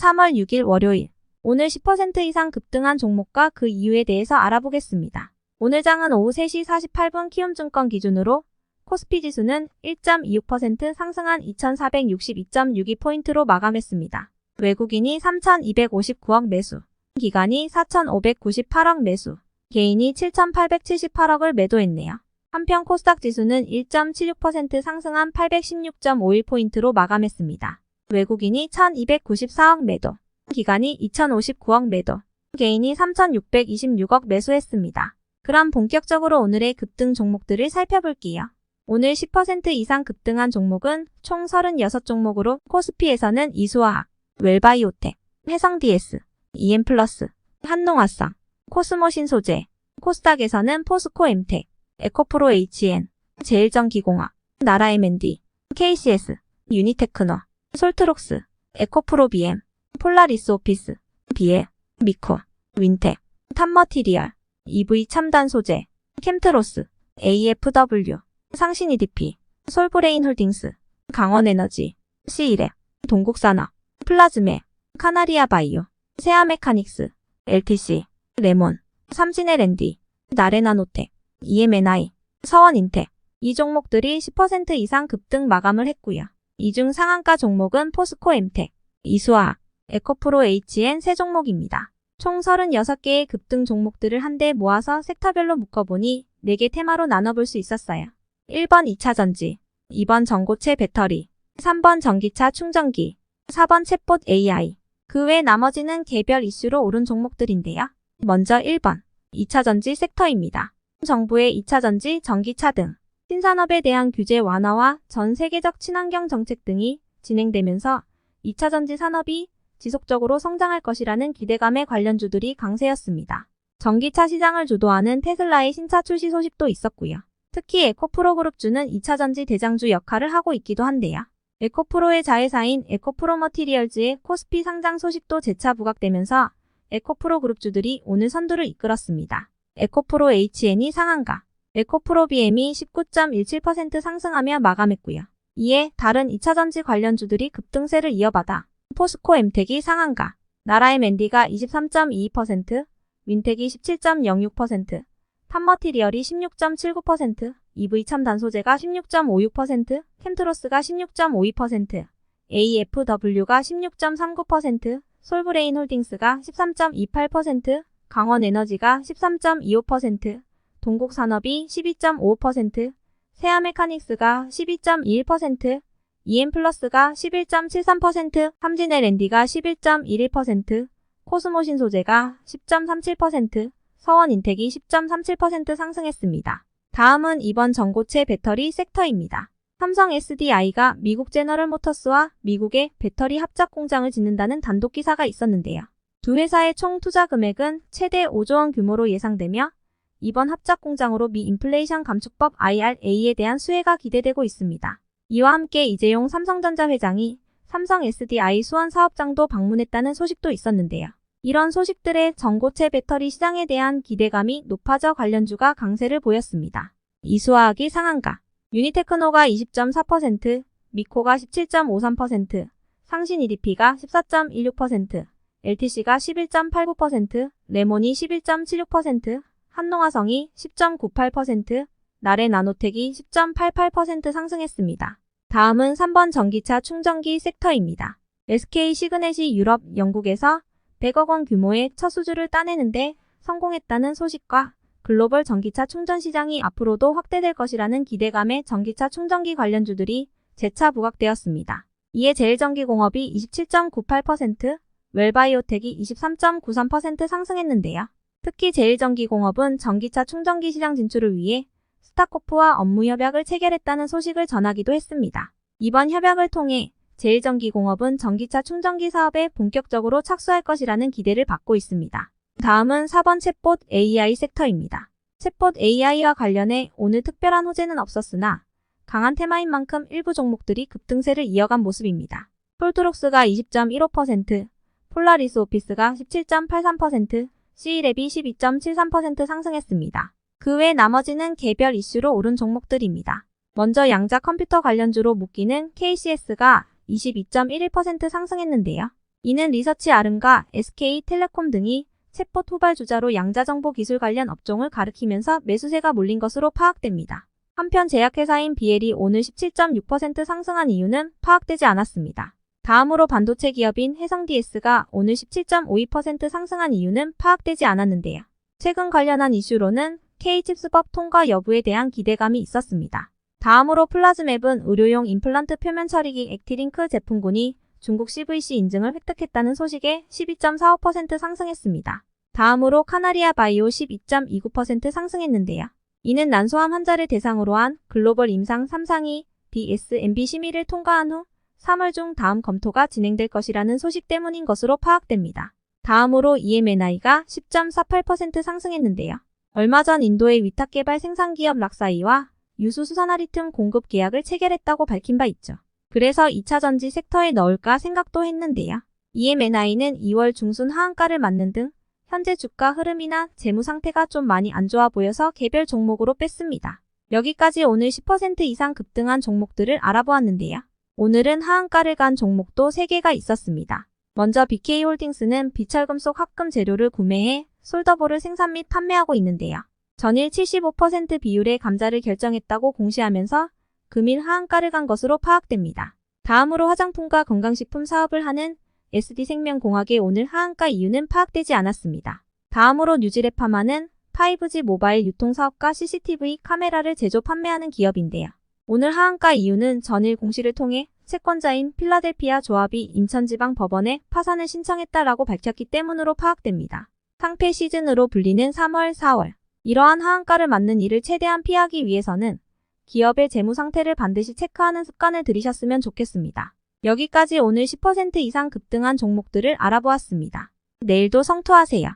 3월 6일 월요일. 오늘 10% 이상 급등한 종목과 그 이유에 대해서 알아보겠습니다. 오늘 장은 오후 3시 48분 키움증권 기준으로 코스피 지수는 1.26% 상승한 2462.62포인트로 마감했습니다. 외국인이 3,259억 매수, 기관이 4,598억 매수, 개인이 7,878억을 매도했네요. 한편 코스닥 지수는 1.76% 상승한 816.51포인트로 마감했습니다. 외국인이 1,294억 매도, 기관이 2,059억 매도, 개인이 3,626억 매수했습니다. 그럼 본격적으로 오늘의 급등 종목들을 살펴볼게요. 오늘 10% 이상 급등한 종목은 총 36종목으로 코스피에서는 이수화학, 웰바이오텍, 해성DS, EM플러스, 한농화성, 코스모신소재, 코스닥에서는 포스코엠텍, 에코프로 HN, 제일전기공학, 나라MND, KCS, 유니테크노, 솔트록스, 에코프로 BM, 폴라리스오피스, 비엘, 미코, 윈텍, 탑머티리얼, EV첨단소재, 캠트로스, AFW, 상신EDP, 솔브레인홀딩스, 강원에너지, C이랩, 동국산업, 플라즈메, 카나리아바이오, 세아메카닉스, LTC, 레몬, 삼진LND, 나레나노텍, EMNI, 서원인텍. 이 종목들이 10% 이상 급등 마감을 했고요. 이 중 상한가 종목은 포스코엠텍, 이수화학, 에코프로 HN 세 종목입니다. 총 36개의 급등 종목들을 한데 모아서 섹터별로 묶어보니 4개 테마로 나눠볼 수 있었어요. 1번 2차전지, 2번 전고체 배터리, 3번 전기차 충전기, 4번 챗봇 AI. 그 외 나머지는 개별 이슈로 오른 종목들인데요. 먼저 1번 2차전지 섹터입니다. 정부의 2차전지, 전기차 등 신산업에 대한 규제 완화와 전 세계적 친환경 정책 등이 진행되면서 2차전지 산업이 지속적으로 성장할 것이라는 기대감에 관련주들이 강세였습니다. 전기차 시장을 주도하는 테슬라의 신차 출시 소식도 있었고요. 특히 에코프로그룹주는 2차전지 대장주 역할을 하고 있기도 한데요. 에코프로의 자회사인 에코프로머티리얼즈의 코스피 상장 소식도 재차 부각되면서 에코프로그룹주들이 오늘 선두를 이끌었습니다. 에코프로 HN이 상한가, 에코프로 BM이 19.17% 상승하며 마감했고요. 이에 다른 2차전지 관련주들이 급등세를 이어받아 포스코엠텍이 상한가, 나라MND가 23.22%, 윈텍이 17.06%, 탑머티리얼이 16.79%, EV첨단소재가 16.56%, 캠트로스가 16.52%, AFW가 16.39%, 솔브레인홀딩스가 13.28%, 강원에너지가 13.25%, 동국산업이 12.55%, 세아메카닉스가 12.21%, EM플러스가 11.73%, 삼진LND가 11.11%, 코스모신소재가 10.37%, 서원인텍이 10.37% 상승했습니다. 다음은 이번 전고체 배터리 섹터입니다. 삼성 SDI가 미국 제너럴모터스와 미국의 배터리 합작 공장을 짓는다는 단독 기사가 있었는데요. 두 회사의 총 투자 금액은 최대 5조 원 규모로 예상되며 이번 합작 공장으로 미 인플레이션 감축법 IRA에 대한 수혜가 기대되고 있습니다. 이와 함께 이재용 삼성전자 회장이 삼성 SDI 수원 사업장도 방문했다는 소식도 있었는데요. 이런 소식들에 전고체 배터리 시장에 대한 기대감이 높아져 관련주가 강세를 보였습니다. 이수화학이 상한가, 유니테크노가 20.4%, 미코가 17.53%, 상신EDP가 14.16%, LTC가 11.89%, 레몬이 11.76%, 한농화성이 10.98%, 나레나노텍이 10.88% 상승했습니다. 다음은 3번 전기차 충전기 섹터입니다. SK 시그넷이 유럽, 영국에서 100억 원 규모의 첫 수주를 따내는데 성공했다는 소식과 글로벌 전기차 충전 시장이 앞으로도 확대될 것이라는 기대감에 전기차 충전기 관련주들이 재차 부각되었습니다. 이에 제일전기공업이 27.98%, 웰바이오텍이 23.93% 상승했는데요. 특히 제일전기공업은 전기차 충전기 시장 진출을 위해 스타코프와 업무 협약을 체결했다는 소식을 전하기도 했습니다. 이번 협약을 통해 제일전기공업은 전기차 충전기 사업에 본격적으로 착수할 것이라는 기대를 받고 있습니다. 다음은 4번 챗봇 AI 섹터입니다. 챗봇 AI와 관련해 오늘 특별한 호재는 없었으나 강한 테마인 만큼 일부 종목들이 급등세를 이어간 모습입니다. 솔트록스가 20.15%, 폴라리스오피스가 17.83%, C랩이 12.73% 상승했습니다. 그 외 나머지는 개별 이슈로 오른 종목들입니다. 먼저 양자 컴퓨터 관련주로 묶이는 KCS가 22.11% 상승했는데요. 이는 리서치 아름과 SK텔레콤 등이 챗봇 후발주자로 양자정보 기술 관련 업종을 가리키면서 매수세가 몰린 것으로 파악됩니다. 한편 제약회사인 BL이 오늘 17.6% 상승한 이유는 파악되지 않았습니다. 다음으로 반도체 기업인 해성DS가 오늘 17.52% 상승한 이유는 파악되지 않았는데요. 최근 관련한 이슈로는 K칩스법 통과 여부에 대한 기대감이 있었습니다. 다음으로 플라즈맵은 의료용 임플란트 표면 처리기 액티링크 제품군이 중국 CVC 인증을 획득했다는 소식에 12.45% 상승했습니다. 다음으로 카나리아 바이오 12.29% 상승했는데요. 이는 난소암 환자를 대상으로 한 글로벌 임상 3상이 DSMB 심의를 통과한 후 3월 중 다음 검토가 진행될 것이라는 소식 때문인 것으로 파악됩니다. 다음으로 EMNI가 10.48% 상승했는데요. 얼마 전 인도의 위탁개발 생산기업 락사이와 유수 수산화리튬 공급 계약을 체결했다고 밝힌 바 있죠. 그래서 2차 전지 섹터에 넣을까 생각도 했는데요. EMNI는 2월 중순 하한가를 맞는 등 현재 주가 흐름이나 재무 상태가 좀 많이 안 좋아 보여서 개별 종목으로 뺐습니다. 여기까지 오늘 10% 이상 급등한 종목들을 알아보았는데요. 오늘은 하한가를 간 종목도 3개가 있었습니다. 먼저 BK홀딩스는 비철금속 합금 재료를 구매해 솔더볼을 생산 및 판매하고 있는데요. 전일 75% 비율의 감자를 결정했다고 공시하면서 금일 하한가를 간 것으로 파악됩니다. 다음으로 화장품과 건강식품 사업을 하는 SD생명공학의 오늘 하한가 이유는 파악되지 않았습니다. 다음으로 뉴지레파마는 5G 모바일 유통사업과 CCTV 카메라를 제조 판매하는 기업인데요. 오늘 하한가 이유는 전일 공시를 통해 채권자인 필라델피아 조합이 인천지방법원에 파산을 신청했다라고 밝혔기 때문으로 파악됩니다. 상패 시즌으로 불리는 3월, 4월. 이러한 하한가를 맞는 일을 최대한 피하기 위해서는 기업의 재무 상태를 반드시 체크하는 습관을 들이셨으면 좋겠습니다. 여기까지 오늘 10% 이상 급등한 종목들을 알아보았습니다. 내일도 성투하세요.